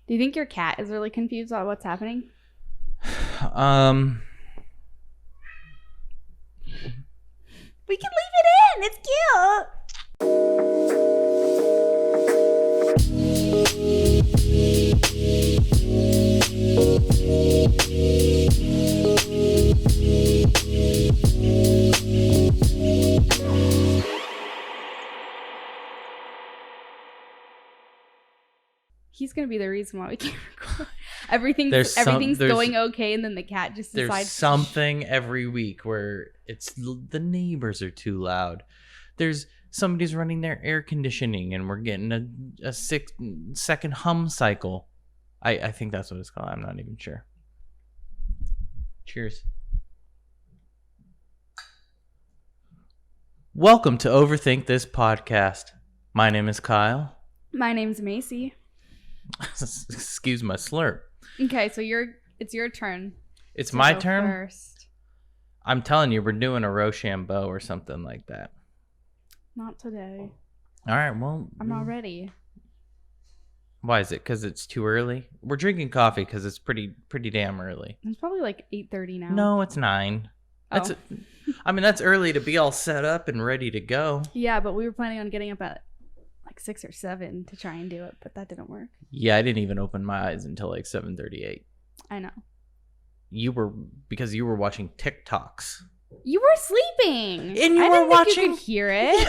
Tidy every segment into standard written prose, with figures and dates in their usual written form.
Do you think your cat is really confused on what's happening? We can leave it in. It's He's gonna be the reason why we can't record. Everything's going okay, and then the cat just decides. There's something every week where it's the neighbors are too loud. There's somebody's running their air conditioning, and we're getting a 6-second hum cycle. I think that's what it's called. I'm not even sure. Cheers. Welcome to Overthink This Podcast. My name is Kyle. My name's Macy. Excuse my slurp. Okay, so it's your turn. It's my go turn? First. I'm telling you, we're doing a Rochambeau or something like that. Not today. All right, well. I'm not ready. Why is it? Because it's too early? We're drinking coffee because it's pretty damn early. It's probably like 8:30 now. No, it's 9. Oh. That's early to be all set up and ready to go. Yeah, but we were planning on getting up at like 6 or 7 to try and do it, but that didn't work. Yeah, I didn't even open my eyes until like 7:38. I know. Because you were watching TikToks. You were sleeping. And you I were didn't watching. Think you could hear it.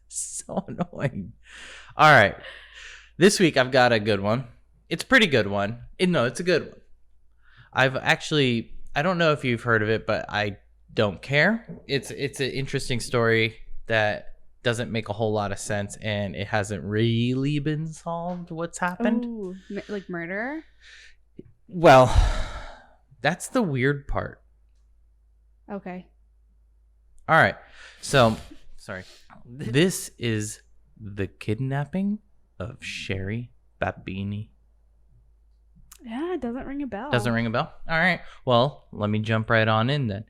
So annoying. All right. This week I've got a good one. It's a pretty good one. It's a good one. I don't know if you've heard of it, but I don't care. It's an interesting story that doesn't make a whole lot of sense, and it hasn't really been solved what's happened. Ooh, like murder? Well, that's the weird part. Okay. All right. So, sorry. This is the kidnapping of Sherri Papini. Yeah, it doesn't ring a bell. Doesn't ring a bell? All right. Well, let me jump right on in then.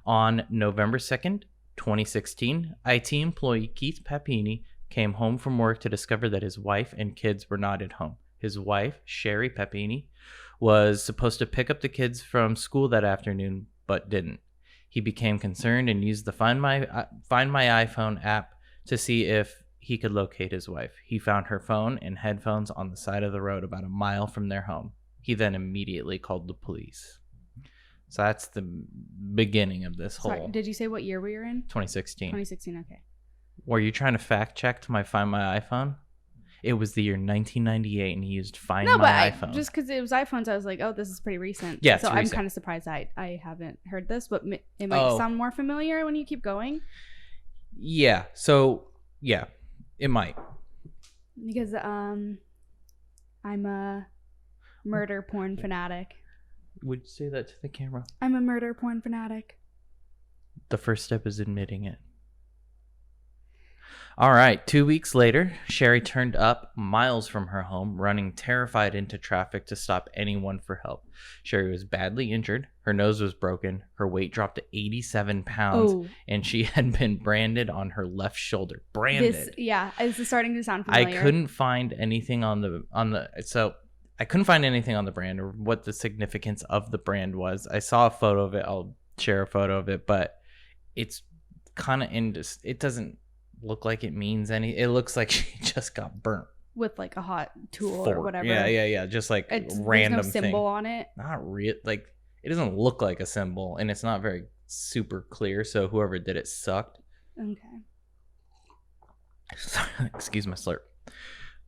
On November 2nd, 2016, IT employee Keith Papini came home from work to discover that his wife and kids were not at home. His wife, Sherri Papini, was supposed to pick up the kids from school that afternoon, but didn't. He became concerned and used the Find My iPhone app to see if he could locate his wife. He found her phone and headphones on the side of the road about a mile from their home. He then immediately called the police. So that's the beginning of this whole... Sorry, did you say what year we were in? 2016. 2016, okay. Were you trying to fact check to Find My iPhone? It was the year 1998, and he used Find My iPhone. Just because it was iPhones, I was like, oh, this is pretty recent. Yeah, so recent. I'm kind of surprised I haven't heard this, but it might sound more familiar when you keep going. Yeah, so, yeah, it might. Because I'm a murder porn fanatic. Would you say that to the camera? I'm a murder porn fanatic. The first step is admitting it. All right, 2 weeks later, Sherri turned up miles from her home, running terrified into traffic to stop anyone for help. Sherri was badly injured. Her nose was broken. Her weight dropped to 87 pounds, and she had been branded on her left shoulder. Branded. This is starting to sound familiar. I couldn't find anything on the brand or what the significance of the brand was. I saw a photo of it. I'll share a photo of it, but it's kind of it doesn't look like it means any. It looks like she just got burnt with like a hot tool or whatever. Yeah. Just like random there's no symbol on it. Not real. Like it doesn't look like a symbol, and it's not very super clear. So whoever did it sucked. Okay. Excuse my slurp.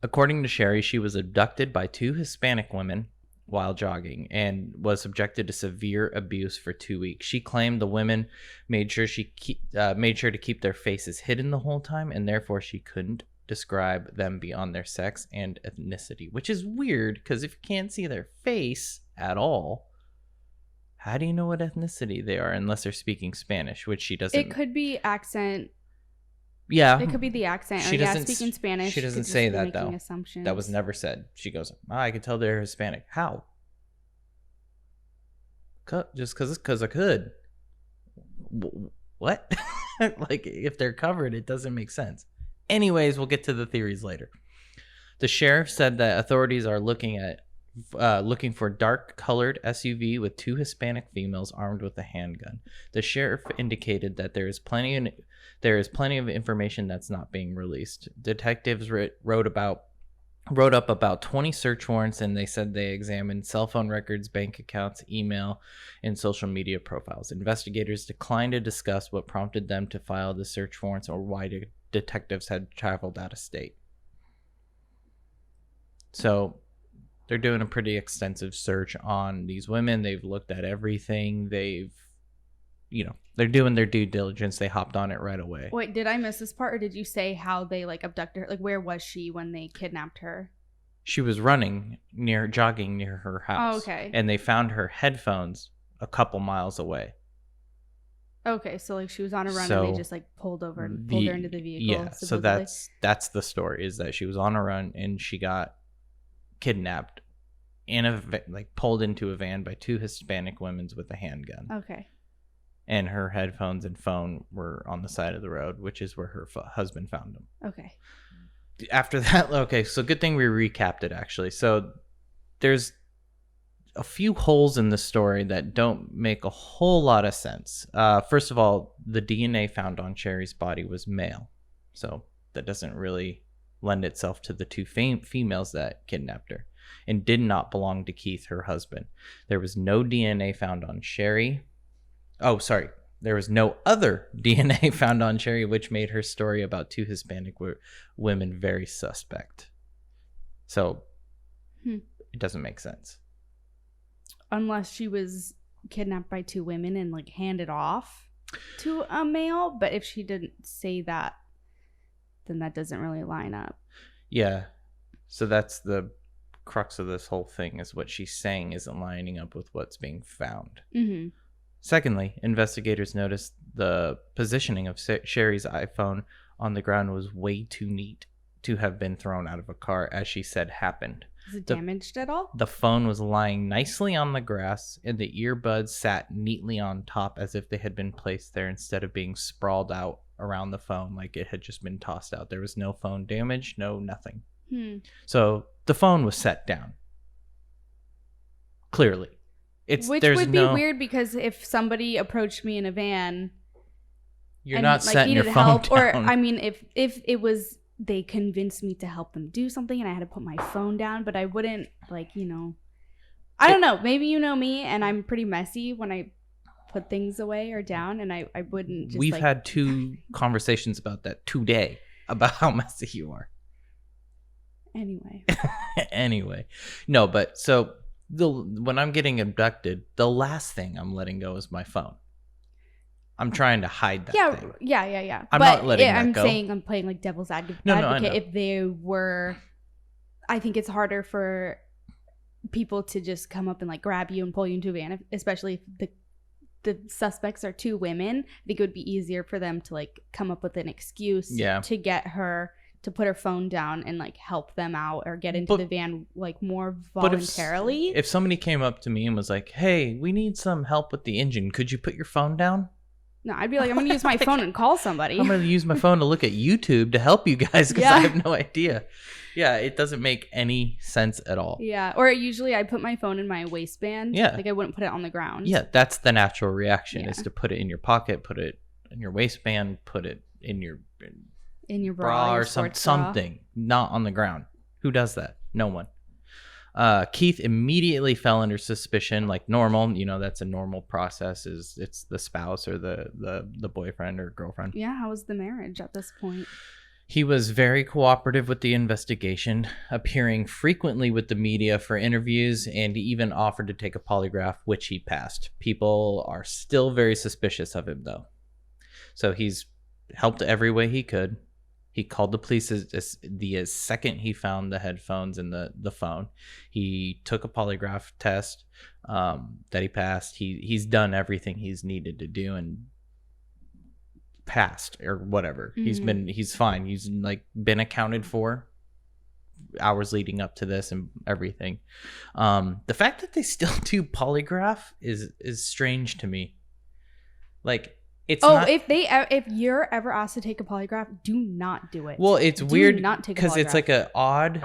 According to Sherri, she was abducted by 2 Hispanic women while jogging and was subjected to severe abuse for 2 weeks. She claimed the women made sure to keep their faces hidden the whole time, and therefore she couldn't describe them beyond their sex and ethnicity, which is weird because if you can't see their face at all, how do you know what ethnicity they are unless they're speaking Spanish, which she doesn't. It could be accent. Yeah. It could be the accent. She doesn't speaking Spanish. She doesn't say that, though. Assumptions. That was never said. She goes, I can tell they're Hispanic. How? Just because I could. What? Like, if they're covered, it doesn't make sense. Anyways, we'll get to the theories later. The sheriff said that authorities are looking for dark-colored SUV with 2 Hispanic females armed with a handgun. The sheriff indicated that there is plenty of information that's not being released. Detectives wrote up about 20 search warrants, and they said they examined cell phone records, bank accounts, email, and social media profiles. Investigators declined to discuss what prompted them to file the search warrants or why detectives had traveled out of state. So they're doing a pretty extensive search on these women. They've looked at everything. They're doing their due diligence. They hopped on it right away. Wait, did I miss this part, or did you say how they abducted her? Where was she when they kidnapped her? She was jogging near her house. Oh, okay. And they found her headphones a couple miles away. Okay, so she was on a run and they just pulled her into the vehicle. Yeah, so that's the story, is that she was on a run and she got kidnapped pulled into a van by 2 Hispanic women with a handgun. Okay. And her headphones and phone were on the side of the road, which is where her husband found them. Okay. After that, okay, so good thing we recapped it, actually. So there's a few holes in the story that don't make a whole lot of sense. First of all, the DNA found on Sherri's body was male. So that doesn't really lend itself to the 2 females that kidnapped her, and did not belong to Keith, her husband. There was no DNA found on Sherri. Oh, sorry. There was no other DNA found on Sherri, which made her story about 2 Hispanic women very suspect. So it doesn't make sense. Unless she was kidnapped by 2 women and handed off to a male. But if she didn't say that, then that doesn't really line up. Yeah. So that's the crux of this whole thing, is what she's saying isn't lining up with what's being found. Mm-hmm. Secondly, investigators noticed the positioning of Sherri's iPhone on the ground was way too neat to have been thrown out of a car, as she said happened. Is it damaged at all? The phone was lying nicely on the grass, and the earbuds sat neatly on top as if they had been placed there instead of being sprawled out around the phone like it had just been tossed out. There was no phone damage, no nothing. So the phone was set down. Clearly. Which would be weird, because if somebody approached me in a van, you're not setting your phone down. Or I mean, if it was, they convinced me to help them do something and I had to put my phone down, but I wouldn't I don't know. Maybe you know me, and I'm pretty messy when I put things away or down, and I wouldn't just We've had 2 conversations about that today, about how messy you are. Anyway. No, but so when I'm getting abducted, the last thing I'm letting go is my phone. I'm trying to hide that thing. Yeah. I'm not letting that go. I'm saying I'm playing devil's advocate. If they were, I think it's harder for people to just come up and grab you and pull you into a van, especially if the suspects are 2 women. I think it would be easier for them to come up with an excuse to get her to put her phone down and help them out or get into the van more voluntarily. But if somebody came up to me and was like, "Hey, we need some help with the engine. Could you put your phone down?" No, I'd be like, I'm going to use my phone and call somebody. I'm going to use my phone to look at YouTube to help you guys, because I have no idea. Yeah, it doesn't make any sense at all. Yeah, or usually I put my phone in my waistband. Yeah. I wouldn't put it on the ground. Yeah, that's the natural reaction, is to put it in your pocket, put it in your waistband, put it in your bra or something, not on the ground. Who does that? No one. Keith immediately fell under suspicion, like normal. That's a normal process. It's the spouse or the boyfriend or girlfriend. Yeah, how was the marriage at this point? He was very cooperative with the investigation, appearing frequently with the media for interviews, and even offered to take a polygraph, which he passed. People are still very suspicious of him, though. So he's helped every way he could. He called the police the second he found the headphones and the phone. He took a polygraph test that he passed. He's done everything he's needed to do and passed or whatever. Mm-hmm. He's fine. He's been accounted for hours leading up to this and everything. The fact that they still do polygraph is strange to me. If you're ever asked to take a polygraph, do not do it. Well, it's weird because it's an odd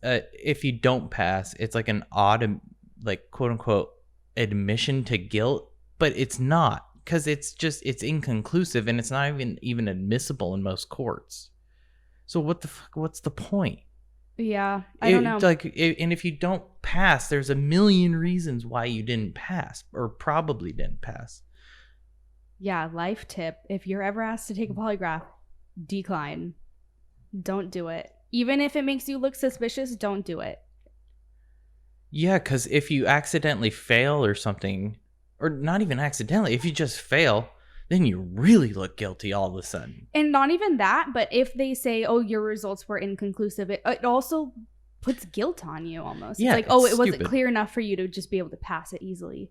if you don't pass, it's like an odd, like, quote unquote, admission to guilt, but it's not, because it's inconclusive and it's not even admissible in most courts. So what's the point? Yeah, I don't know. And if you don't pass, there's a million reasons why you didn't pass, or probably didn't pass. Yeah, life tip. If you're ever asked to take a polygraph, decline. Don't do it. Even if it makes you look suspicious, don't do it. Yeah, because if you accidentally fail or something, or not even accidentally, if you just fail, then you really look guilty all of a sudden. And not even that, but if they say, oh, your results were inconclusive, it also puts guilt on you almost. Yeah, it's like, it wasn't clear enough for you to just be able to pass it easily.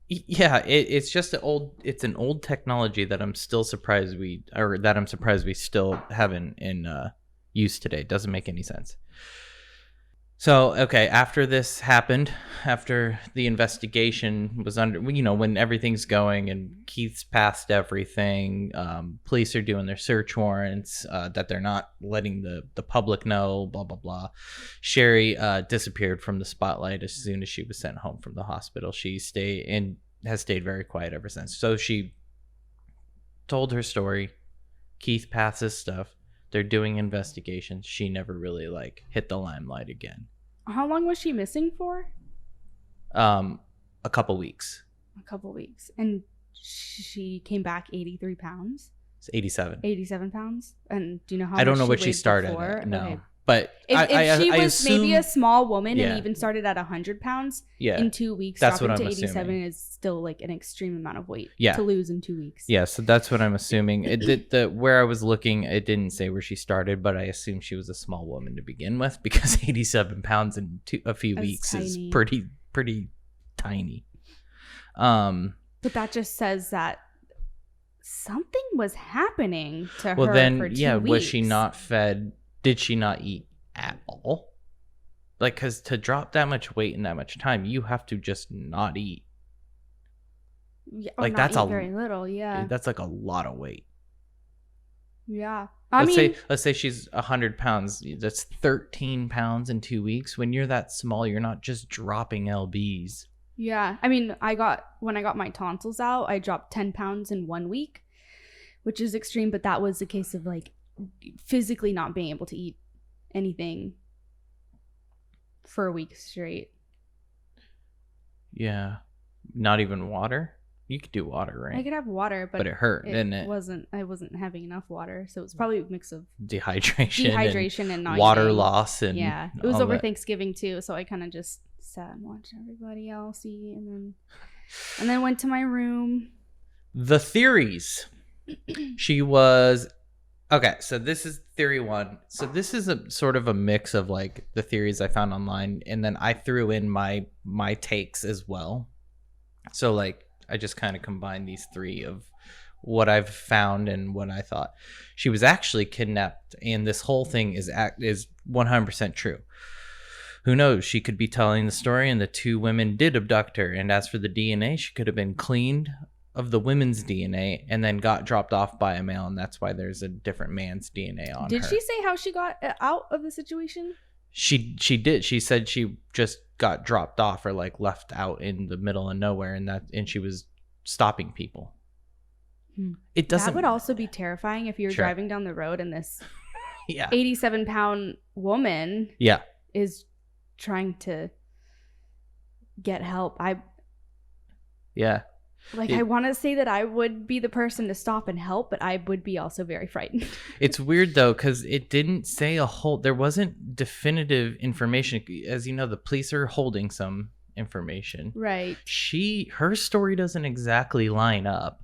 Yeah, it's just it's an old technology that I'm surprised we still have in use today. It doesn't make any sense. So, okay, after this happened, after the investigation was when everything's going and Keith's passed everything, police are doing their search warrants, that they're not letting the public know, blah, blah, blah. Sherri disappeared from the spotlight as soon as she was sent home from the hospital. She has stayed very quiet ever since. So she told her story. Keith passes stuff. They're doing investigations. She never really hit the limelight again. How long was she missing for? A couple weeks. And she came back 83 pounds? It's 87. 87 pounds? And do you know how much I don't know what she she started at. No. Okay. But if she was maybe a small woman and even started at 100 pounds, in 2 weeks, that's dropping what to 87 assuming. Is still an extreme amount of weight to lose in 2 weeks. Yeah, so that's what I'm assuming. Where I was looking, it didn't say where she started, but I assume she was a small woman to begin with, because 87 pounds in a few weeks is pretty tiny. But that just says that something was happening to her for 2 weeks. Was she not fed? Did she not eat at all? Because to drop that much weight in that much time, you have to just not eat. Yeah, that's very little. Yeah, that's a lot of weight. Yeah, let's say she's 100 pounds. That's 13 pounds in 2 weeks. When you're that small, you're not just dropping lbs. Yeah, when I got my tonsils out, I dropped 10 pounds in 1 week, which is extreme. But that was a case of physically not being able to eat anything for a week straight. Yeah, not even water. You could do water, right? I could have water, but it hurt, didn't it? I wasn't having enough water, so it's probably a mix of dehydration and not water eating. Loss, and it was over Thanksgiving too, so I kind of just sat and watched everybody else eat, and then went to my room. The theories. She was. Okay, so this is theory one. So this is a sort of a mix of the theories I found online, and then I threw in my takes as well. So I just kind of combined these three of what I've found and what I thought. She was actually kidnapped, and this whole thing is 100% true. Who knows? She could be telling the story, and the two women did abduct her. And as for the DNA, she could have been cleaned of the women's DNA and then got dropped off by a male, and that's why there's a different man's DNA on her. Did she say how she got out of the situation? She did. She said she just got dropped off or left out in the middle of nowhere, and she was stopping people. It doesn't. That would also be terrifying if you're driving down the road and this 87-pound woman is trying to get help. I want to say that I would be the person to stop and help, but I would be also very frightened. It's weird though, because it didn't say there wasn't definitive information. As you know, the police are holding some information. Right. Her story doesn't exactly line up.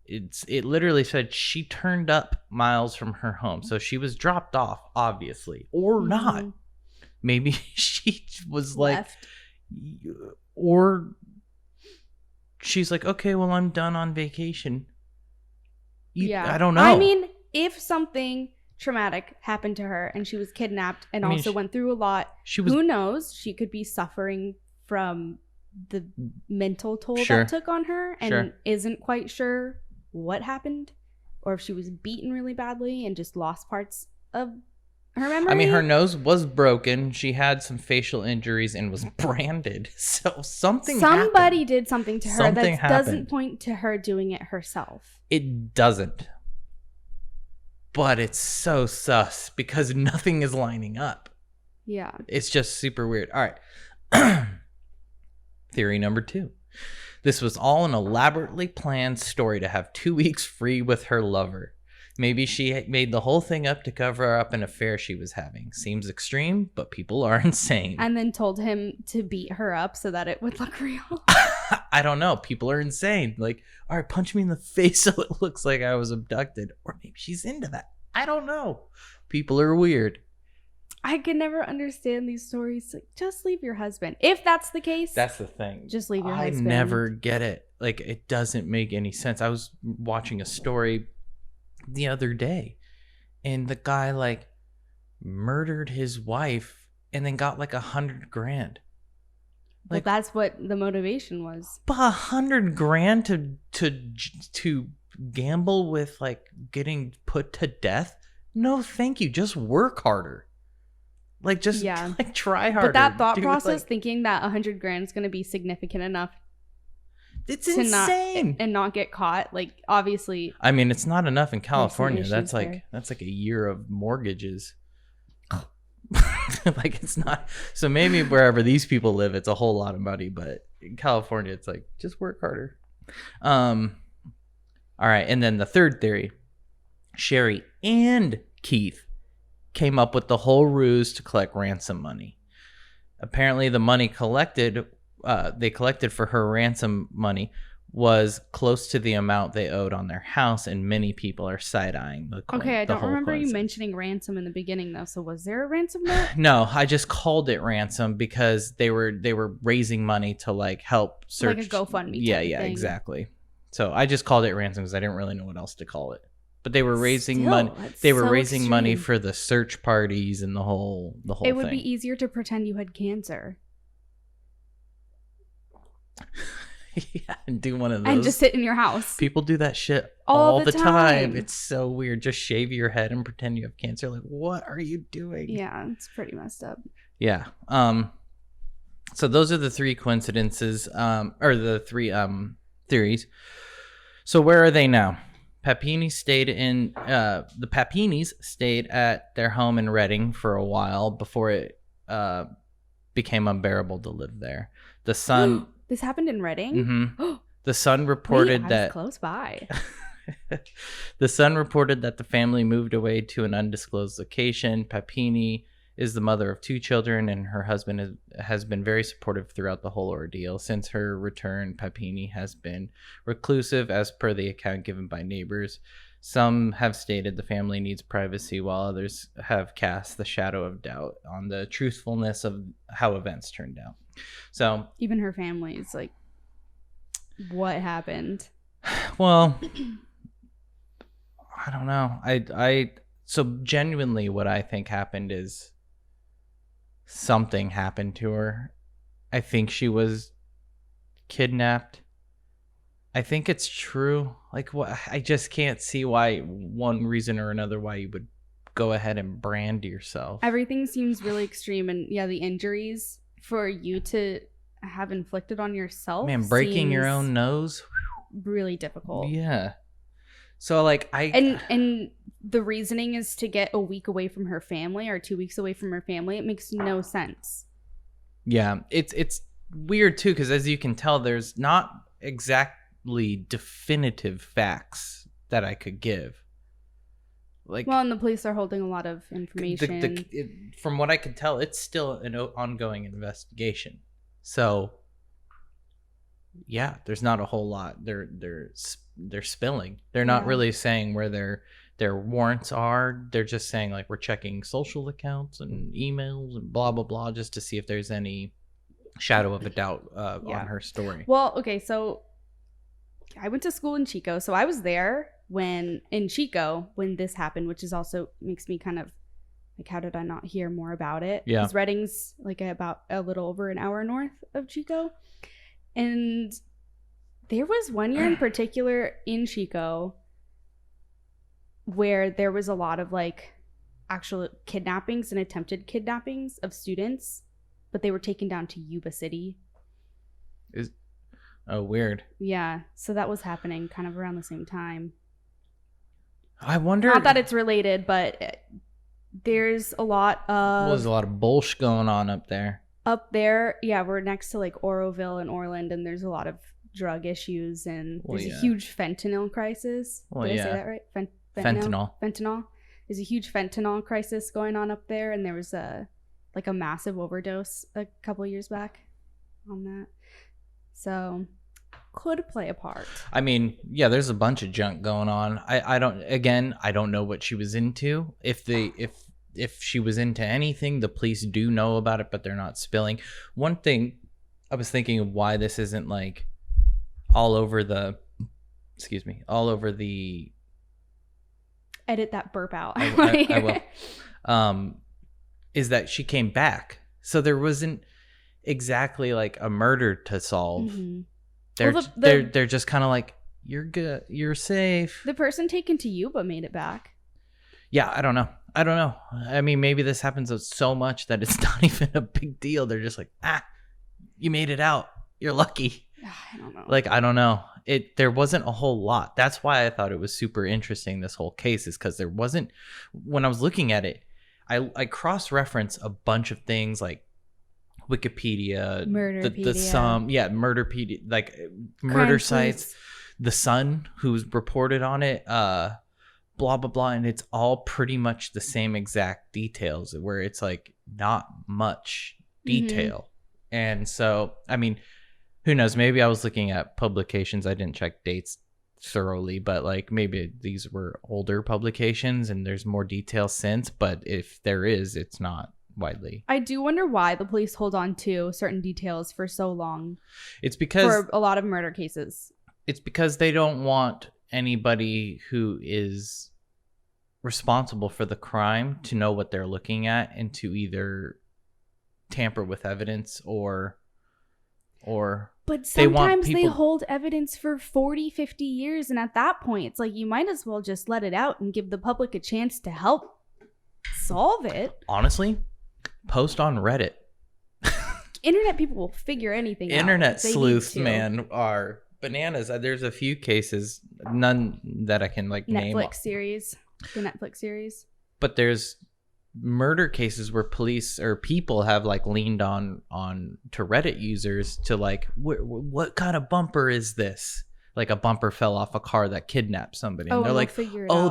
It literally said she turned up miles from her home. So she was dropped off, obviously, or not. Maybe she was left. Or she's okay, well, I'm done on vacation. I don't know. If something traumatic happened to her and she was kidnapped and also went through a lot, who knows? She could be suffering from the mental toll that took on her and isn't quite sure what happened, or if she was beaten really badly and just lost parts of Her memory? I mean, her nose was broken. She had some facial injuries and was branded. So somebody happened. Did something to her something that doesn't point to her doing it herself. It doesn't. But it's so sus because nothing is lining up. Yeah. It's just super weird. All right. Theory number 2. This was all an elaborately planned story to have 2 weeks free with her lover. Maybe she made the whole thing up to cover up an affair she was having. Seems extreme, but people are insane. And then told him to beat her up so that it would look real. I don't know. People are insane. Like, all right, punch me in the face so it looks like I was abducted. Or maybe she's into that. I don't know. People are weird. I could never understand these stories. Like, just leave your husband. If that's the case. That's the thing. Just leave your husband. I never get it. Like, it doesn't make any sense. I was watching a story the other day, and the guy like murdered his wife and then got like $100,000. Like, well, that's what the motivation was. But $100,000 to gamble with like getting put to death? No, thank you. Just work harder. Like, just like try harder. But that thought process, thinking that $100,000 is going to be significant enough. It's insane. Not get caught. Like, obviously. I mean, it's not enough in California. That's like a year of mortgages. Like, it's not. So maybe wherever these people live, it's a whole lot of money. But in California, it's like, just work harder. All right. And then the third theory, Sherri and Keith came up with the whole ruse to collect ransom money. Apparently, the money they collected for her ransom money was close to the amount they owed on their house, and many people are side-eyeing the Okay, I don't remember you mentioning ransom in the beginning, though. So was there a ransom note? No, I just called it ransom because they were raising money to like help search, like a GoFundMe. Yeah, thing. Exactly. So I just called it ransom because I didn't really know what else to call it. But they were raising money. They were raising extreme. Money for the search parties and the whole It would be easier to pretend you had cancer. Yeah, and do one of those. And just sit in your house. People do that shit all the time. It's so weird. Just shave your head and pretend you have cancer. Like, what are you doing? Yeah, it's pretty messed up. Yeah. So those are the 3 coincidences, or the 3 theories. So where are they now? The Papinis stayed at their home in Reading for a while before it became unbearable to live there. The son. This happened in Reading? Mm-hmm. The son reported that close by. The son reported that the family moved away to an undisclosed location. Papini is the mother of 2 children, and her husband has been very supportive throughout the whole ordeal. Since her return, Papini has been reclusive, as per the account given by neighbors. Some have stated the family needs privacy, while others have cast the shadow of doubt on the truthfulness of how events turned out. So even her family is like, what happened? Well, I don't know. So genuinely what I think happened is something happened to her. I think she was kidnapped. I think it's true. Like, what? I just can't see why, one reason or another, why you would go ahead and brand yourself. Everything seems really extreme, and yeah, the injuries for you to have inflicted on yourself. Man, breaking your own nose, really difficult. Yeah. So like and the reasoning is to get a week away from her family or 2 weeks away from her family. It makes no sense. Yeah, it's weird too, because as you can tell, there's not exactly definitive facts that I could give. Like, well, and the police are holding a lot of information. From what I could tell, it's still an ongoing investigation. So, yeah, there's not a whole lot. They're spilling. They're not really saying where their warrants are. They're just saying, like, we're checking social accounts and emails and blah blah blah, just to see if there's any shadow of a doubt on her story. Well, okay, so I went to school in Chico, so I was there when this happened, which is also makes me kind of like, how did I not hear more about it? Yeah, because Reading's like about a little over an hour north of Chico, and there was one year in particular in Chico where there was a lot of like actual kidnappings and attempted kidnappings of students, but they were taken down to Yuba City. Oh, weird. Yeah, so that was happening kind of around the same time. I wonder. Not that it's related, but there's a lot of... there's a lot of bullshit going on up there. Up there, yeah, we're next to like Oroville and Orland, and there's a lot of drug issues, and there's a huge fentanyl crisis. Did I say that right? Fentanyl. There's a huge fentanyl crisis going on up there, and there was a massive overdose a couple years back on that. So could play a part. I mean, yeah, there's a bunch of junk going on. I don't know what she was into. If she was into anything, the police do know about it, but they're not spilling. One thing I was thinking of why this isn't like all over the edit that burp out. I will. Is that she came back, so there wasn't exactly like a murder to solve. Mm-hmm. They're just kind of like, you're good, you're safe. The person taken to Yuba made it back. Yeah, I don't know. I mean, maybe this happens so much that it's not even a big deal. They're just like, you made it out. You're lucky. I don't know. Like, I don't know. There wasn't a whole lot. That's why I thought it was super interesting, this whole case, is because there wasn't, when I was looking at it, I cross-reference a bunch of things like Wikipedia, Murderpedia, like murder sites, The Sun, who's reported on it, blah, blah, blah. And it's all pretty much the same exact details, where it's like not much detail. Mm-hmm. And so, I mean, who knows? Maybe I was looking at publications. I didn't check dates thoroughly, but like maybe these were older publications and there's more detail since. But if there is, it's not widely. I do wonder why the police hold on to certain details for so long. It's because for a lot of murder cases. It's because they don't want anybody who is responsible for the crime to know what they're looking at and to either tamper with evidence or but sometimes they hold evidence for 40, 50 years, and at that point it's like you might as well just let it out and give the public a chance to help solve it. Honestly, post on Reddit. Internet people will figure anything out. Internet sleuths, man, are bananas. There's a few cases, none that I can like name. The Netflix series. But there's murder cases where police or people have like leaned on to Reddit users to like, what kind of bumper is this? Like a bumper fell off a car that kidnapped somebody. And they're like,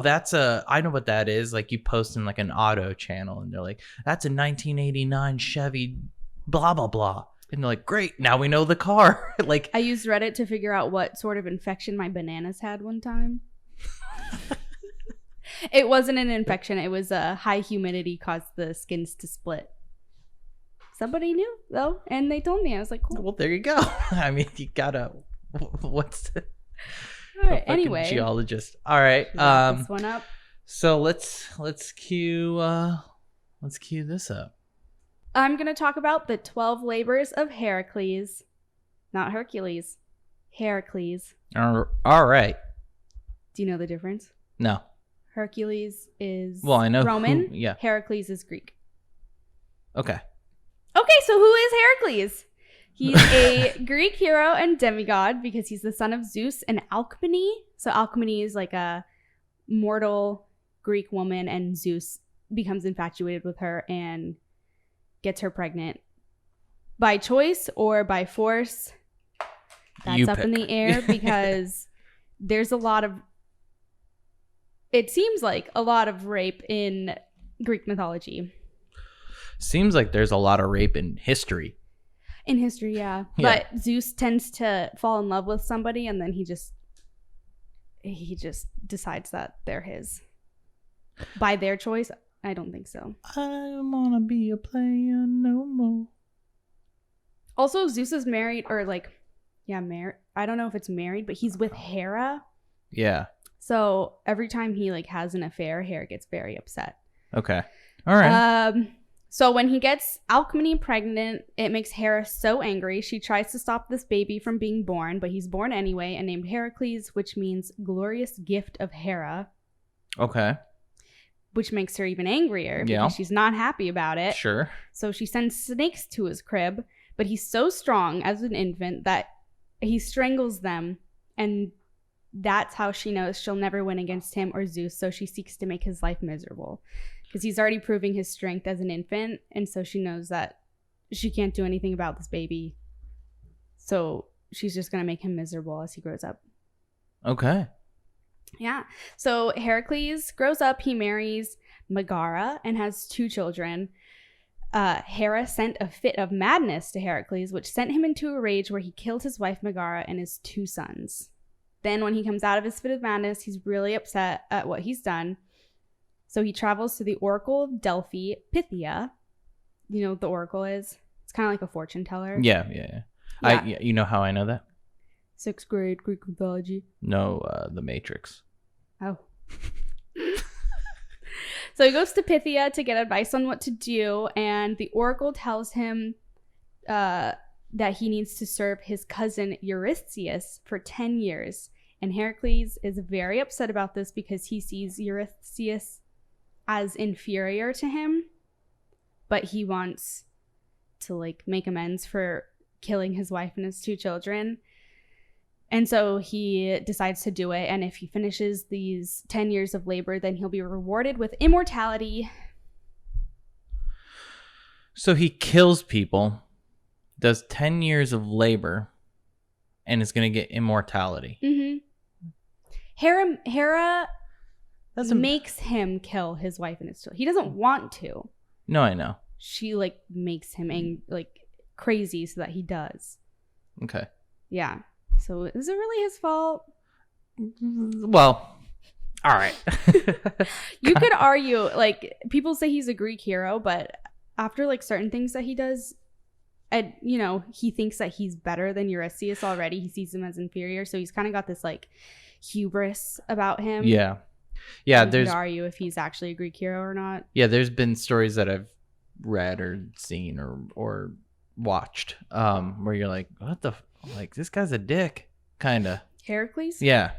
that's I know what that is. Like you post in like an auto channel and they're like, that's a 1989 Chevy blah, blah, blah. And they're like, great, now we know the car. Like I used Reddit to figure out what sort of infection my bananas had one time. It wasn't an infection. It was a high humidity caused the skins to split. Somebody knew though, and they told me. I was like, cool. Well, there you go. I mean, you gotta. What's the? All right. Anyway, geologist. All right. This one up. So let's cue this up. I'm gonna talk about the 12 Labours of Heracles, not Hercules. Heracles. All right. Do you know the difference? No. Hercules is I know Roman. Yeah. Heracles is Greek. Okay, so who is Heracles? He's a Greek hero and demigod because he's the son of Zeus and Alcmene. So Alcmene is like a mortal Greek woman, and Zeus becomes infatuated with her and gets her pregnant by choice or by force. That's up in the air because there's it seems like a lot of rape in Greek mythology. Seems like there's a lot of rape in history. In history, yeah. But Zeus tends to fall in love with somebody and then he just decides that they're his. By their choice? I don't think so. I don't want to be a player no more. Also, Zeus is married married. I don't know if it's married, but he's with Hera. Yeah. So every time he like has an affair, Hera gets very upset. Okay. All right. So when he gets Alcmene pregnant, it makes Hera so angry. She tries to stop this baby from being born, but he's born anyway and named Heracles, which means glorious gift of Hera. Okay. which makes her even angrier because she's not happy about it. Sure. So she sends snakes to his crib, but he's so strong as an infant that he strangles them, and that's how she knows she'll never win against him or Zeus, so she seeks to make his life miserable because he's already proving his strength as an infant, and so she knows that she can't do anything about this baby, so she's just going to make him miserable as he grows up. Okay. Yeah. So Heracles grows up, he marries Megara and has 2 children. Hera sent a fit of madness to Heracles, which sent him into a rage where he killed his wife Megara and his 2 sons. Then when he comes out of his fit of madness, he's really upset at what he's done. So he travels to the Oracle of Delphi, Pythia. You know what the Oracle is? It's kind of like a fortune teller. Yeah. You know how I know that? 6th grade Greek mythology. No, The Matrix. Oh. So he goes to Pythia to get advice on what to do, and the Oracle tells him that he needs to serve his cousin Eurystheus for 10 years. And Heracles is very upset about this because he sees Eurystheus as inferior to him, but he wants to like make amends for killing his wife and his 2 children. And so he decides to do it. And if he finishes these 10 years of labor, then he'll be rewarded with immortality. So he kills people, does 10 years of labor, and is going to get immortality. Mm-hmm. Hera makes him kill his wife and his children. He doesn't want to. No, I know. She like makes him crazy so that he does. Okay. Yeah. So is it really his fault? Well, all right. You could argue, like, people say he's a Greek hero, but after like certain things that he does, and you know, he thinks that he's better than Eurystheus already. He sees him as inferior, so he's kind of got this like hubris about him. Yeah. You could argue if he's actually a Greek hero or not. Yeah, there's been stories that I've read or seen or watched where you're like, what the like, this guy's a dick, kind of. Heracles? Yeah.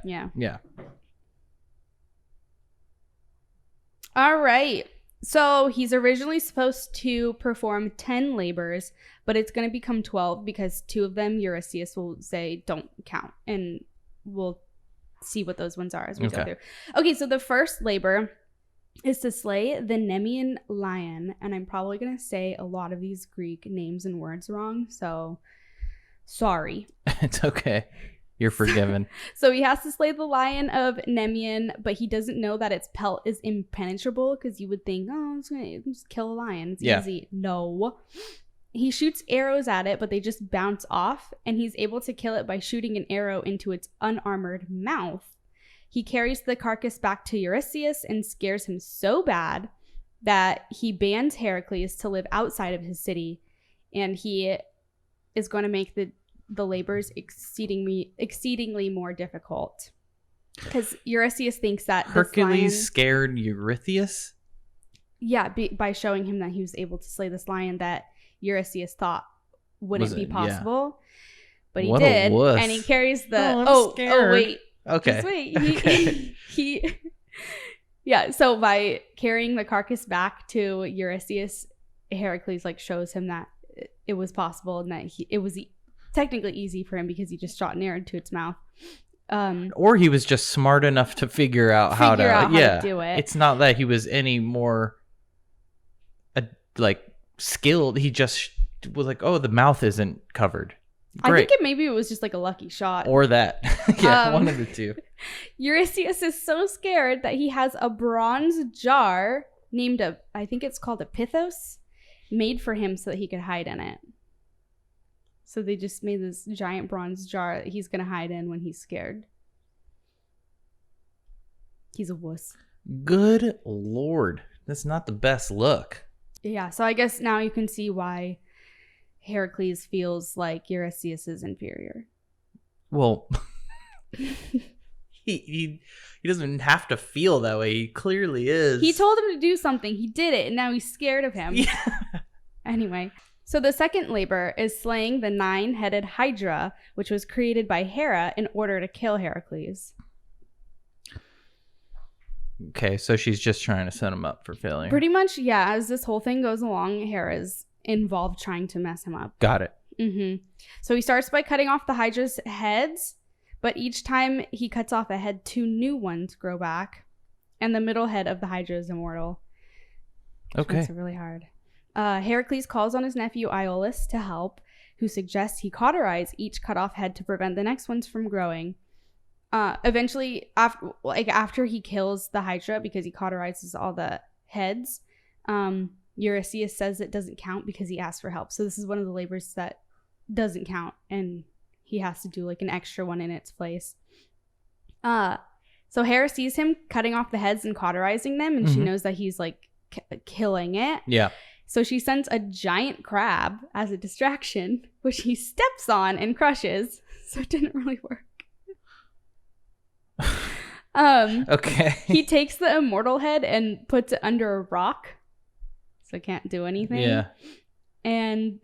All right. So he's originally supposed to perform 10 labors, but it's going to become 12 because 2 of them Eurystheus will say don't count, and we'll see what those ones are as we go through. Okay, so the first labor is to slay the Nemean lion, and I'm probably going to say a lot of these Greek names and words wrong, so sorry. It's okay. You're forgiven. So he has to slay the lion of Nemean, but he doesn't know that its pelt is impenetrable because you would think, oh, I'm just kill a lion. It's easy. No. He shoots arrows at it, but they just bounce off, and he's able to kill it by shooting an arrow into its unarmored mouth. He carries the carcass back to Eurystheus and scares him so bad that he bans Heracles to live outside of his city, and he is going to make the labors exceedingly more difficult because Eurystheus thinks that Hercules scared Eurystheus. Yeah, by showing him that he was able to slay this lion that Eurystheus thought wouldn't be possible, but he did, and he carries the. Oh wait. Okay. Just wait. He yeah. So by carrying the carcass back to Eurystheus, Heracles like shows him that it was possible and that it was technically easy for him because he just shot an arrow into its mouth. Or he was just smart enough to figure out how to do it. It's not that he was any more like skilled. He just was like, oh, the mouth isn't covered. Great. I think maybe it was just like a lucky shot. Or that. One of the 2. Eurystheus is so scared that he has a bronze jar named I think it's called a pithos, made for him so that he could hide in it. So they just made this giant bronze jar that he's going to hide in when he's scared. He's a wuss. Good Lord. That's not the best look. Yeah, so I guess now you can see why Heracles feels like Eurystheus is inferior. Well, he doesn't have to feel that way. He clearly is. He told him to do something. He did it, and now he's scared of him. Yeah. Anyway. So the second labor is slaying the 9-headed Hydra, which was created by Hera in order to kill Heracles. Okay, so she's just trying to set him up for failure. Pretty much, yeah. As this whole thing goes along, Hera's involved trying to mess him up. Got it. Mm-hmm. So he starts by cutting off the Hydra's heads, but each time he cuts off a head, 2 new ones grow back, and the middle head of the Hydra is immortal. Okay. That's really hard. Heracles calls on his nephew Iolaus to help, who suggests he cauterize each cut off head to prevent the next ones from growing. Eventually, after he kills the Hydra, because he cauterizes all the heads, Eurystheus says it doesn't count because he asked for help. So this is one of the labors that doesn't count, and he has to do like an extra one in its place. So Hera sees him cutting off the heads and cauterizing them, and she knows that he's like killing it. Yeah. So she sends a giant crab as a distraction, which he steps on and crushes. So it didn't really work. Okay. He takes the immortal head and puts it under a rock, so it can't do anything. Yeah. And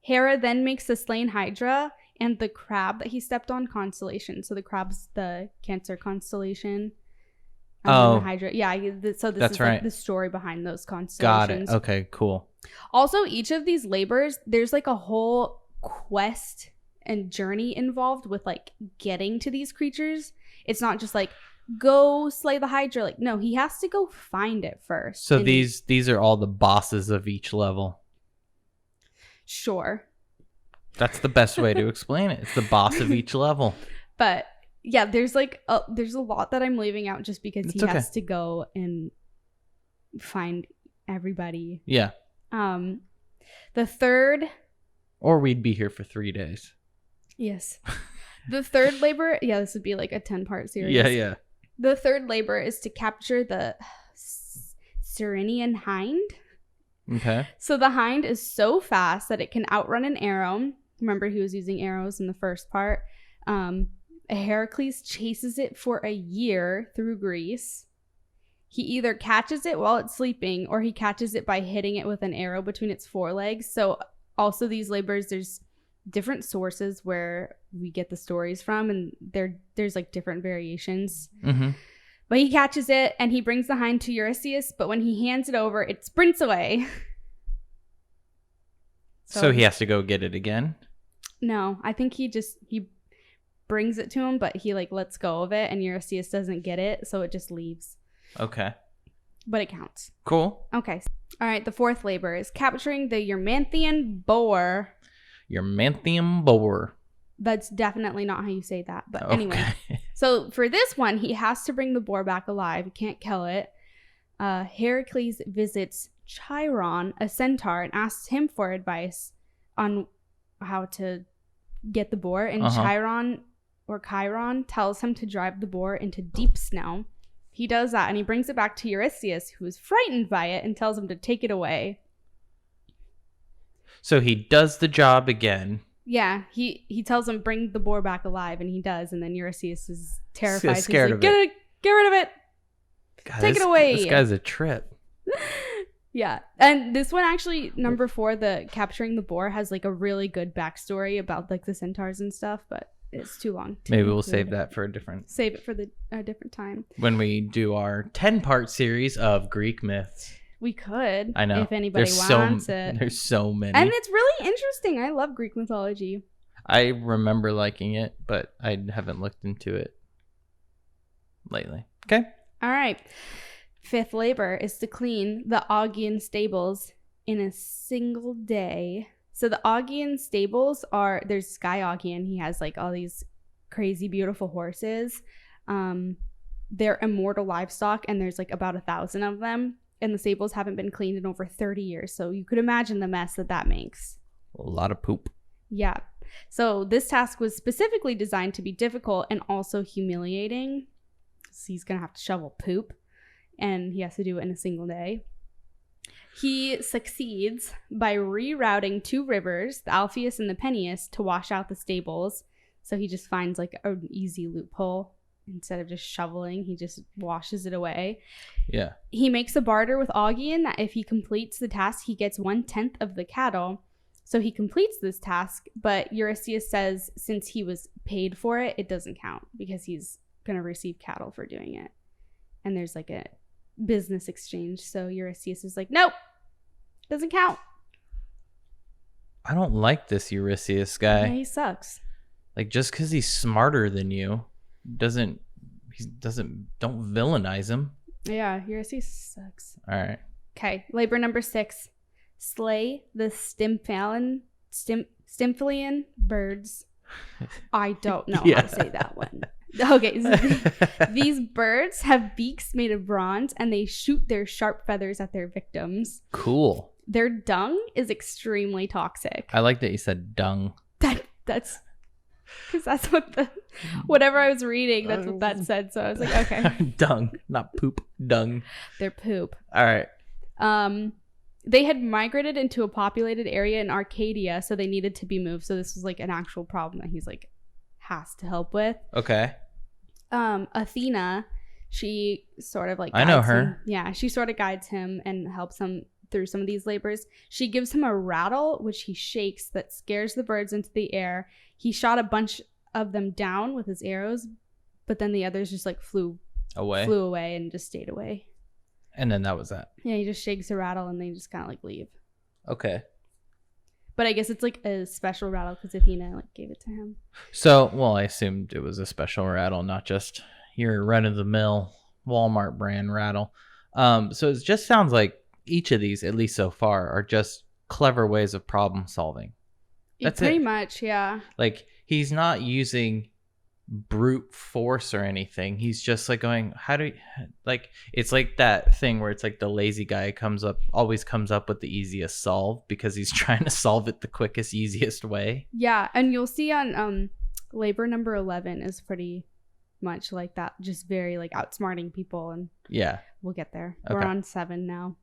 Hera then makes the slain Hydra and the crab that he stepped on constellation. So the crab's the Cancer constellation. The Hydra. Yeah. So this is like the story behind those constellations. Got it. Okay. Cool. Also, each of these labors, there's like a whole quest and journey involved with like getting to these creatures. It's not just like go slay the Hydra. Like, no, he has to go find it first. So these are all the bosses of each level. Sure. That's the best way to explain it. It's the boss of each level. But yeah, there's like there's a lot that I'm leaving out just because he has to go and find everybody. Yeah. The third, or we'd be here for 3 days. Yes. The third labor, yeah, this would be like a 10-part series. Yeah. The third labor is to capture the Ceryneian hind. Okay. So the hind is so fast that it can outrun an arrow. Remember, he was using arrows in the first part. Heracles chases it for a year through Greece. He either catches it while it's sleeping, or he catches it by hitting it with an arrow between its forelegs. So also these labors, there's different sources where we get the stories from, and there's like different variations. Mm-hmm. But he catches it and he brings the hind to Eurystheus, but when he hands it over, it sprints away. So he has to go get it again? No, I think he brings it to him, but he like lets go of it, and Eurystheus doesn't get it, so it just leaves. Okay. But it counts. Cool. Okay. All right, the fourth labor is capturing the Eurymanthian boar. Eurymanthian boar. That's definitely not how you say that. But anyway. So for this one, he has to bring the boar back alive. He can't kill it. Heracles visits Chiron, a centaur, and asks him for advice on how to get the boar. And Chiron tells him to drive the boar into deep snow. He does that, and he brings it back to Eurystheus, who is frightened by it, and tells him to take it away. So he does the job again. Yeah, he tells him bring the boar back alive, and he does, and then Eurystheus is terrified. He's scared of it. Get rid of it. God, take it away. This guy's a trip. Yeah, and this one actually, number 4, the capturing the boar, has like a really good backstory about like the centaurs and stuff, but it's too long. Maybe we'll save that for a different different time when we do our 10-part series of Greek myths. We could. I know. If anybody wants it. There's so many. And it's really interesting. I love Greek mythology. I remember liking it, but I haven't looked into it lately. Okay. All right. 5th labor is to clean the Augean stables in a single day. So the Augean stables there's Sky Augean. He has like all these crazy, beautiful horses. They're immortal livestock, and there's like about 1,000 of them. And the stables haven't been cleaned in over 30 years. So you could imagine the mess that makes. A lot of poop. Yeah. So this task was specifically designed to be difficult and also humiliating. So he's going to have to shovel poop, and he has to do it in a single day. He succeeds by rerouting 2 rivers, the Alpheus and the Peneus, to wash out the stables. So he just finds like an easy loophole. Instead of just shoveling, he just washes it away. Yeah. He makes a barter with Augean that if he completes the task, he gets 1/10 of the cattle. So he completes this task, but Eurystheus says since he was paid for it, it doesn't count because he's going to receive cattle for doing it. and there's like a business exchange. So Eurystheus is like, nope, doesn't count. I don't like this Eurystheus guy. Yeah, he sucks. Like, just because he's smarter than you don't villainize him. Yeah, Eurystheus sucks. All right. Okay, labor number 6. Slay the Stymphalian birds. I don't know how to say that one. Okay, so these birds have beaks made of bronze, and they shoot their sharp feathers at their victims. Cool. Their dung is extremely toxic. I like that you said dung. That's because that's what whatever I was reading, that's what that said. So I was like, okay. Dung, not poop. Dung. They're poop. All right. They had migrated into a populated area in Arcadia, so they needed to be moved. So this was like an actual problem that he's like has to help with. Okay. Athena, she sort of like I know her. Him. Yeah, she sort of guides him and helps him through some of these labors. She gives him a rattle, which he shakes, that scares the birds into the air. He shot a bunch of them down with his arrows, but then the others just like flew away and just stayed away. And then that was that. Yeah, he just shakes a rattle and they just kind of like leave. Okay. But I guess it's like a special rattle because Athena like gave it to him. So, well, I assumed it was a special rattle, not just your run-of-the-mill Walmart brand rattle. So it just sounds like each of these, at least so far, are just clever ways of problem solving. That's pretty much, yeah. Like, he's not using brute force or anything. He's just like going, it's like that thing where it's like the lazy guy always comes up with the easiest solve because he's trying to solve it the quickest, easiest way. Yeah, and you'll see on labor number 11 is pretty much like that, just very like outsmarting people, and yeah, we'll get there. Okay. We're on 7 now.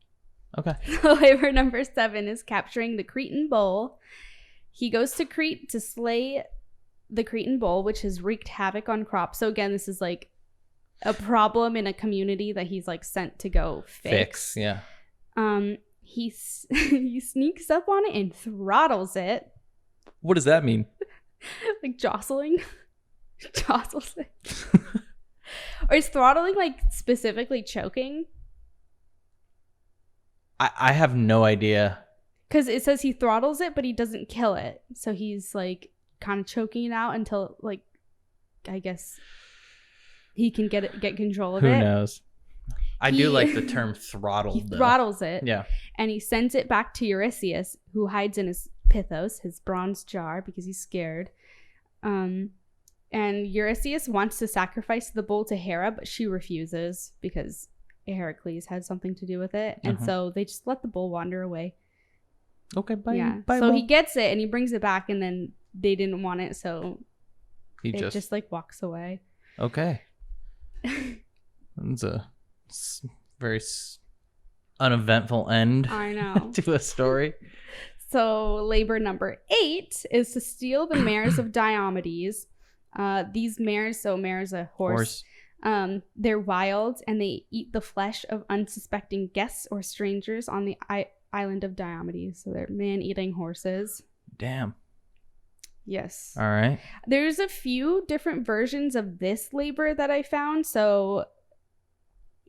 Okay. So labor number 7 is capturing the Cretan bull. He goes to Crete to slay the Cretan bull, which has wreaked havoc on crops. So again, this is like a problem in a community that he's like sent to go fix. Yeah. He sneaks up on it and throttles it. What does that mean? Like jostles it. Or is throttling like specifically choking? I have no idea. Because it says he throttles it, but he doesn't kill it. So he's like kind of choking it out until like, I guess he can get control of it. Who knows? I do like the term throttled. He throttles it. Yeah. And he sends it back to Eurystheus, who hides in his pithos, his bronze jar, because he's scared. And Eurystheus wants to sacrifice the bull to Hera, but she refuses because Heracles had something to do with it. And so they just let the bull wander away. Okay, bye. Yeah. Bye, so bull. he gets it and he brings it back, and then they didn't want it, so it just like walks away. Okay. It's a very uneventful end. I know. To the story. So labor number 8 is to steal the mares of Diomedes. These mares, so mare is a horse. They're wild, and they eat the flesh of unsuspecting guests or strangers on the island of Diomedes. So they're man-eating horses. Damn. Yes. All right. There's a few different versions of this labor that I found. So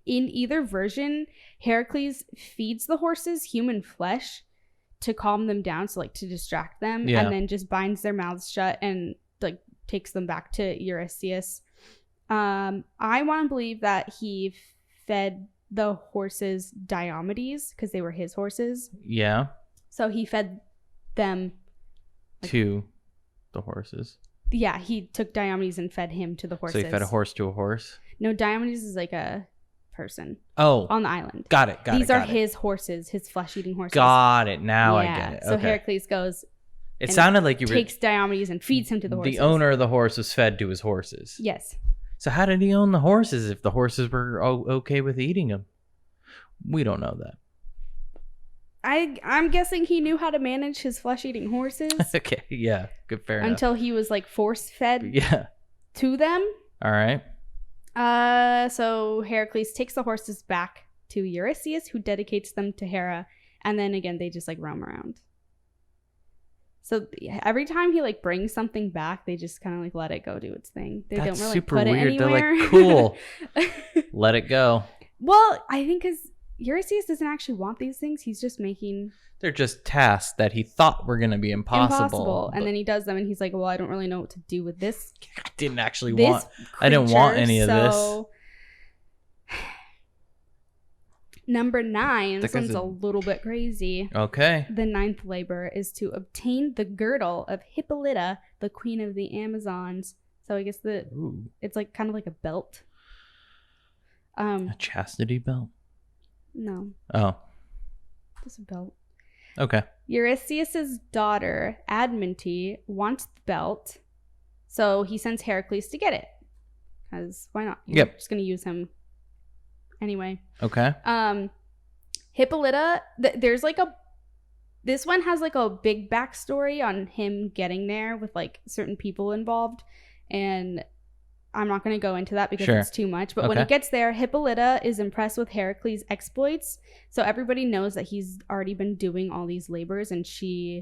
in either version, Heracles feeds the horses human flesh to calm them down, so like to distract them, and then just binds their mouths shut and like takes them back to Eurystheus. I want to believe that he fed the horses Diomedes because they were his horses. Yeah. So he fed them to the horses. Yeah, he took Diomedes and fed him to the horses. So he fed a horse to a horse? No, Diomedes is like a person. Oh. On the island. Got it. These are his horses, his flesh-eating horses. Got it. Now I get it. So Heracles goes. It sounded like you were... takes Diomedes and feeds him to the horses. The owner of the horse was fed to his horses. Yes. So how did he own the horses if the horses were okay with eating them? We don't know that. I'm guessing he knew how to manage his flesh-eating horses. Okay, yeah. Good, fair enough. Until he was like force-fed to them. All right. So Heracles takes the horses back to Eurystheus, who dedicates them to Hera. And then again, they just like roam around. So every time he like brings something back, they just kind of like let it go do its thing. They That's don't really super put weird. it anywhere. They're like, cool. Let it go. Well, I think because Eurystheus doesn't actually want these things. He's just making... They're just tasks that he thought were going to be impossible. And then he does them and he's like, well, I don't really know what to do with this. I didn't want any of this. Number 9, this one's a little bit crazy. Okay. The 9th labor is to obtain the girdle of Hippolyta, the queen of the Amazons. So I guess it's like kind of like a belt. A chastity belt? No. Oh. Just a belt. Okay. Eurystheus' daughter, Admete, wants the belt, so he sends Heracles to get it. Because why not? You're just going to use him anyway. Okay. Hippolyta, there's like this one has like a big backstory on him getting there with like certain people involved, and I'm not going to go into that because it's too much. But when he gets there, Hippolyta is impressed with Heracles' exploits. So everybody knows that he's already been doing all these labors, and she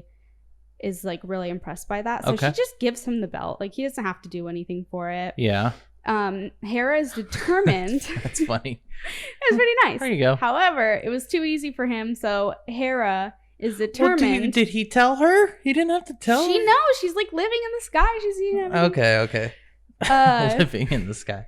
is like really impressed by that. So she just gives him the belt. Like he doesn't have to do anything for it. Yeah. Hera is determined. That's funny. It was pretty nice. There you go. However, it was too easy for him. So Hera is determined. Well, did he tell her? He didn't have to tell her? She knows. She's like living in the sky. She's Okay. Living in the sky.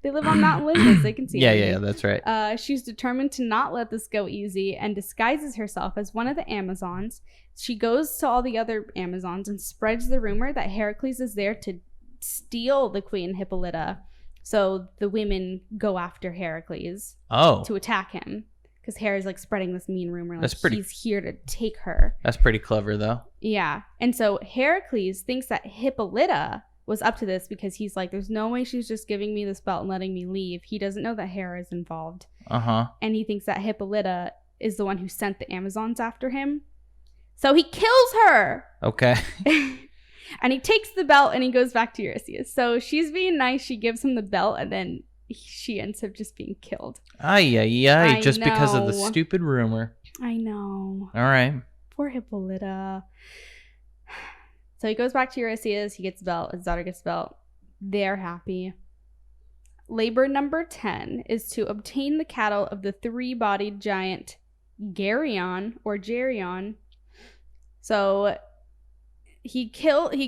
They live on Mount Olympus. They can see. Yeah, that's right. She's determined to not let this go easy and disguises herself as one of the Amazons. She goes to all the other Amazons and spreads the rumor that Heracles is there to steal the queen Hippolyta. So the women go after Heracles to attack him because Hera's like spreading this mean rumor like he's here to take her. That's pretty clever though. Yeah. And so Heracles thinks that Hippolyta was up to this because he's like, there's no way she's just giving me this belt and letting me leave. He doesn't know that Hera is involved. And he thinks that Hippolyta is the one who sent the Amazons after him. So he kills her. Okay. And he takes the belt and he goes back to Eurystheus. So she's being nice. She gives him the belt and then she ends up just being killed. Just because of the stupid rumor. I know. All right. Poor Hippolyta. So he goes back to Eurystheus. He gets the belt. His daughter gets the belt. They're happy. Labor number 10 is to obtain the cattle of the 3-bodied giant Geryon. So he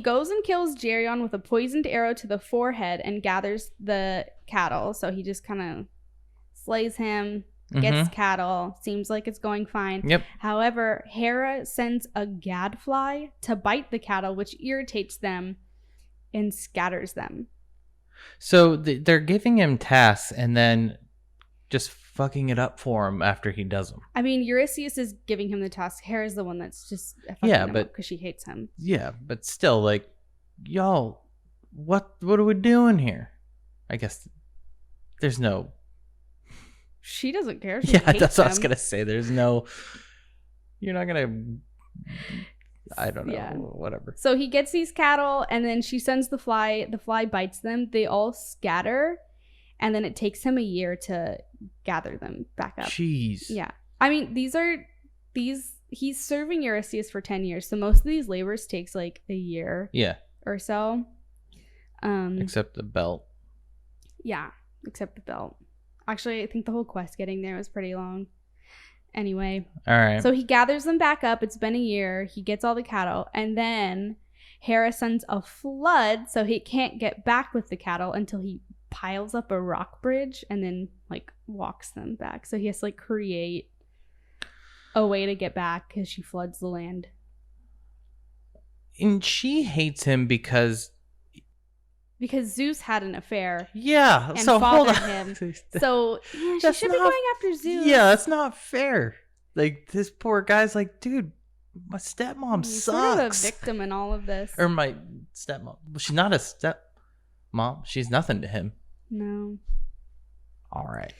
goes and kills Geryon with a poisoned arrow to the forehead and gathers the cattle. So he just kind of slays him. Gets cattle. Seems like it's going fine. Yep. However, Hera sends a gadfly to bite the cattle, which irritates them and scatters them. So they're giving him tasks and then just fucking it up for him after he does them. I mean, Eurystheus is giving him the task. Hera's the one that's just fucking him up because she hates him. Yeah, but still, like, y'all, what are we doing here? I guess there's no... She doesn't care. She that's hates what him. I was going to say. There's no... You're not going to... I don't know. Yeah. Whatever. So he gets these cattle, and then she sends the fly. The fly bites them. They all scatter, and then it takes him a year to gather them back up. Jeez. Yeah. I mean, he's serving Eurystheus for 10 years, so most of these labors takes like a year. Yeah. Or so. Except the belt. Yeah, except the belt. Actually, I think the whole quest getting there was pretty long. Anyway. All right. So he gathers them back up. It's been a year. He gets all the cattle. And then Hera sends a flood, so he can't get back with the cattle until he piles up a rock bridge and then, like, walks them back. So he has to, like, create a way to get back because she floods the land. And she hates him because Zeus had an affair. Yeah. And so fathered him. So yeah, she should be going after Zeus. Yeah, that's not fair. Like, this poor guy's like, dude, my stepmom sucks. Sort of a victim in all of this. Or my stepmom. Well, she's not a stepmom. She's nothing to him. No. All right.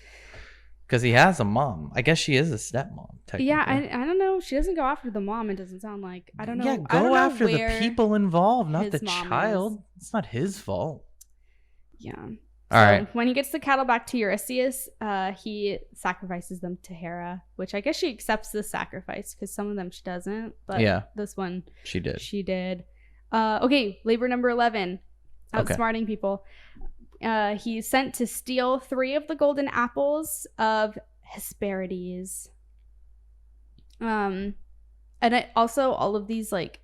Because he has a mom. I guess she is a stepmom, technically. Yeah, I don't know. She doesn't go after the mom, it doesn't sound like. I don't know. Yeah, go after the people involved, not the child. Is. It's not his fault. Yeah. All right. When he gets the cattle back to Eurystheus, he sacrifices them to Hera, which I guess she accepts the sacrifice because some of them she doesn't. But this one she did. She did. Okay, labor number 11, outsmarting people. He's sent to steal 3 of the golden apples of Hesperides. And also all of these like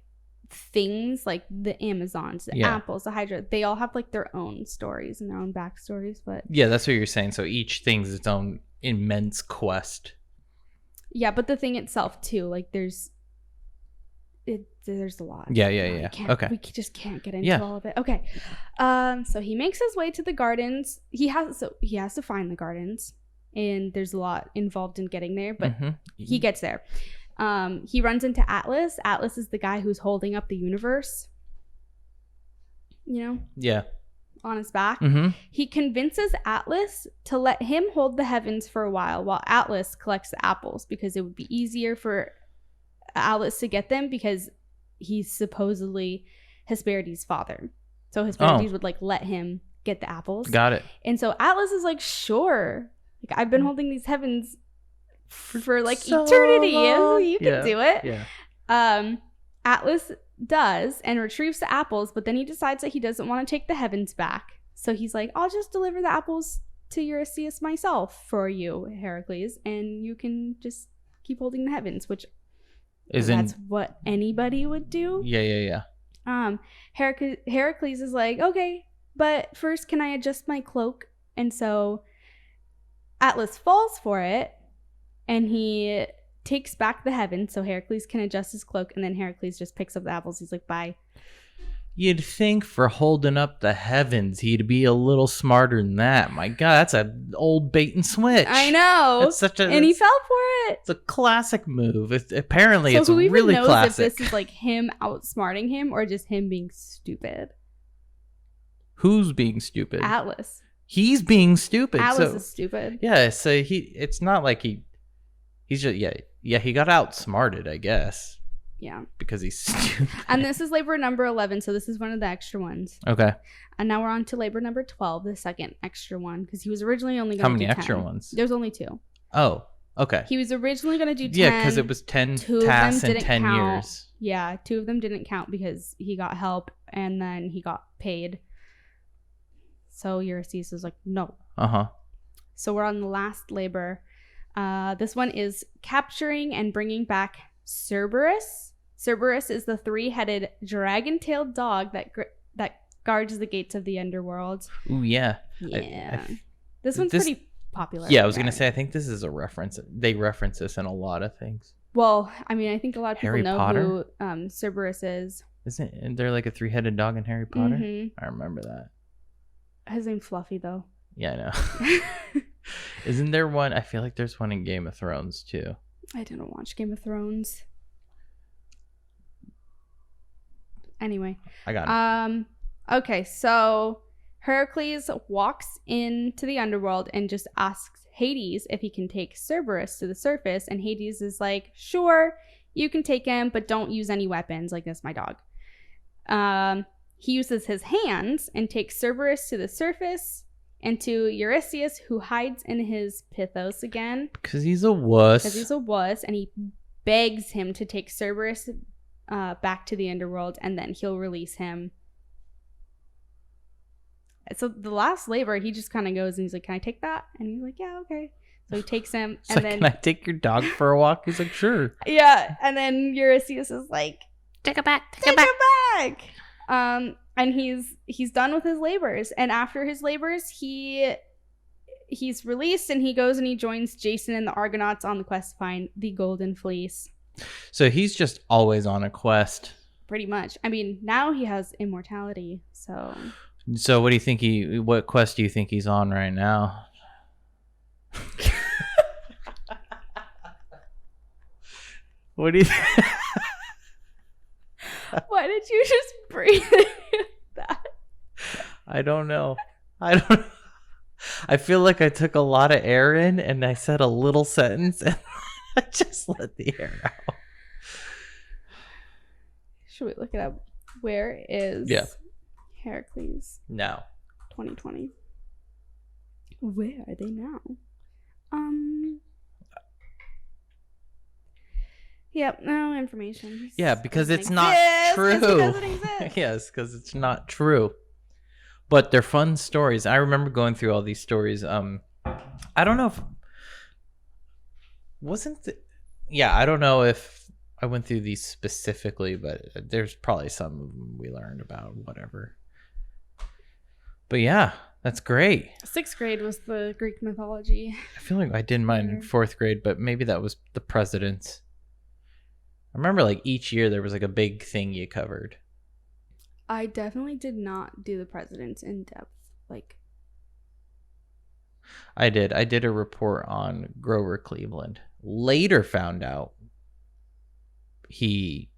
things, like the Amazons, the apples, the Hydra, they all have like their own stories and their own backstories. But that's what you're saying. So each thing's its own immense quest. Yeah, but the thing itself too, like there's a lot. Yeah. Okay. We just can't get into all of it. Okay. So he makes his way to the gardens. He has to find the gardens, and there's a lot involved in getting there, but he gets there. He runs into Atlas. Atlas is the guy who's holding up the universe. You know? Yeah. On his back. He convinces Atlas to let him hold the heavens for a while Atlas collects the apples, because it would be easier for Atlas to get them because he's supposedly Hesperides' father. So Hesperides would like let him get the apples. Got it. And so Atlas is like, sure. Like, I've been holding these heavens for like so eternity. Long. You can do it. Yeah. Atlas does and retrieves the apples, but then he decides that he doesn't want to take the heavens back. So he's like, I'll just deliver the apples to Eurystheus myself for you, Heracles, and you can just keep holding the heavens, which that's what anybody would do. Yeah. Heracles is like, okay, but first can I adjust my cloak? And so Atlas falls for it, and he takes back the heavens so Heracles can adjust his cloak, and then Heracles just picks up the apples. He's like, bye. You'd think for holding up the heavens he'd be a little smarter than that. My God, that's an old bait and switch. I know. And he fell for it. It's a classic move. Apparently, it's really classic. So who even knows if this is like him outsmarting him or just him being stupid? Who's being stupid? Atlas. He's being stupid. Atlas is stupid. Yeah, so it's not like he's just he got outsmarted, I guess. Yeah. Because he's stupid. And this is labor number 11, so this is one of the extra ones. Okay. And now we're on to labor number 12, the second extra one, because he was originally only going to do 10. How many extra ones? There's only 2. Oh, okay. He was originally going to do 10. Yeah, because it was 10 tasks in 10 years. Yeah, 2 of them didn't count because he got help and then he got paid. So Eurystheus was like, no. So we're on the last labor. This one is capturing and bringing back Cerberus. Cerberus is the 3-headed dragon-tailed dog that guards the gates of the underworld. Ooh, yeah. Yeah. This one's pretty popular. Yeah, I was going to say, I think this is a reference. They reference this in a lot of things. Well, I mean, I think a lot of people Harry know Potter? who Cerberus is. Isn't there like a 3-headed dog in Harry Potter? I remember that. His name's Fluffy, though. Yeah, I know. Isn't there one? I feel like there's one in Game of Thrones, too. I didn't watch Game of Thrones. Anyway. I got it. Okay, so Heracles walks into the underworld and just asks Hades if he can take Cerberus to the surface, and Hades is like, sure, you can take him, but don't use any weapons. Like, that's my dog. He uses his hands and takes Cerberus to the surface and to Eurystheus, who hides in his pithos again. Because he's a wuss. And he begs him to take Cerberus back to the underworld, and then he'll release him. So the last labor, he just kind of goes and he's like, can I take that? And he's like, yeah, okay. So he takes him. And then, can I take your dog for a walk? He's like, sure. Yeah. And then Eurystheus is like, take it back. And he's done with his labors. And after his labors, he's released, and he goes and he joins Jason and the Argonauts on the quest to find the Golden Fleece. So he's just always on a quest. Pretty much. I mean, now he has immortality. So what do you think what quest do you think he's on right now? What do you think? Why did you just breathe that? I don't know. I feel like I took a lot of air in and I said a little sentence and I just let the air out. Should we look it up? Where is Heracles? No. 2020. Where are they now? Yep, no information. Yeah, because it's not true. Yes, because it's not true. But they're fun stories. I remember going through all these stories. I don't know if I don't know if I went through these specifically, but there's probably some of them we learned about, whatever. But yeah, that's great. 6th grade was the Greek mythology. I feel like I did mine in 4th grade, but maybe that was the presidents. I remember like each year there was like a big thing you covered. I definitely did not do the presidents in depth. Like, I did. I did a report on Grover Cleveland. Later found out he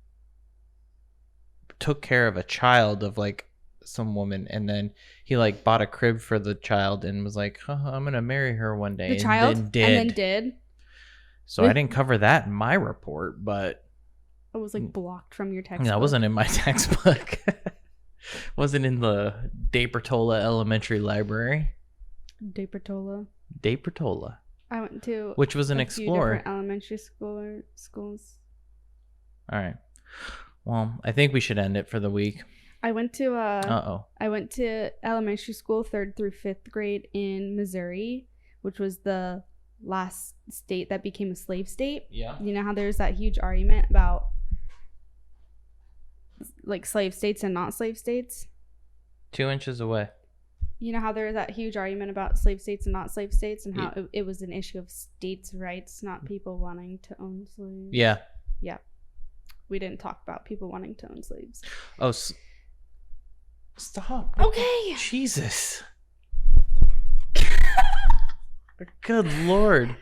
took care of a child of like some woman, and then he like bought a crib for the child and was like, I'm gonna marry her one day. The child? And then did. So I didn't cover that in my report, but it was like blocked from your textbook. That wasn't in my textbook. Wasn't in the Depertola Elementary Library. Depertola. I went to which was an explorer. Different elementary schools. All right. Well, I think we should end it for the week. I went to elementary school 3rd through 5th grade in Missouri, which was the last state that became a slave state. Yeah. You know how there's that huge argument about like slave states and not slave states? 2 inches away. You know how there's that huge argument about slave states and not slave states, and how it was an issue of states' rights, not people wanting to own slaves. Yeah. Yeah. We didn't talk about people wanting to own slaves. Oh, stop. Okay. Jesus. Good Lord.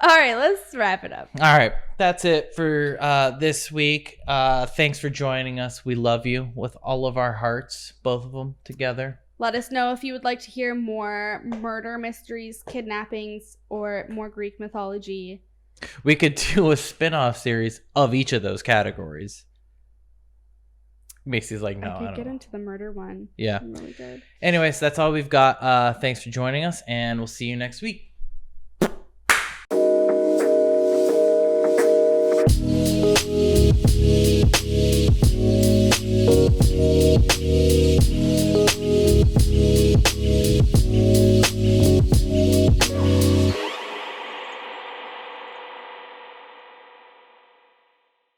All right, let's wrap it up. All right, that's it for this week. Thanks for joining us. We love you with all of our hearts, both of them together. Let us know if you would like to hear more murder mysteries, kidnappings, or more Greek mythology. We could do a spin-off series of each of those categories. Macy's like, no, I could get into the murder one. Yeah. I'm really good. Anyways, that's all we've got. Thanks for joining us, and we'll see you next week.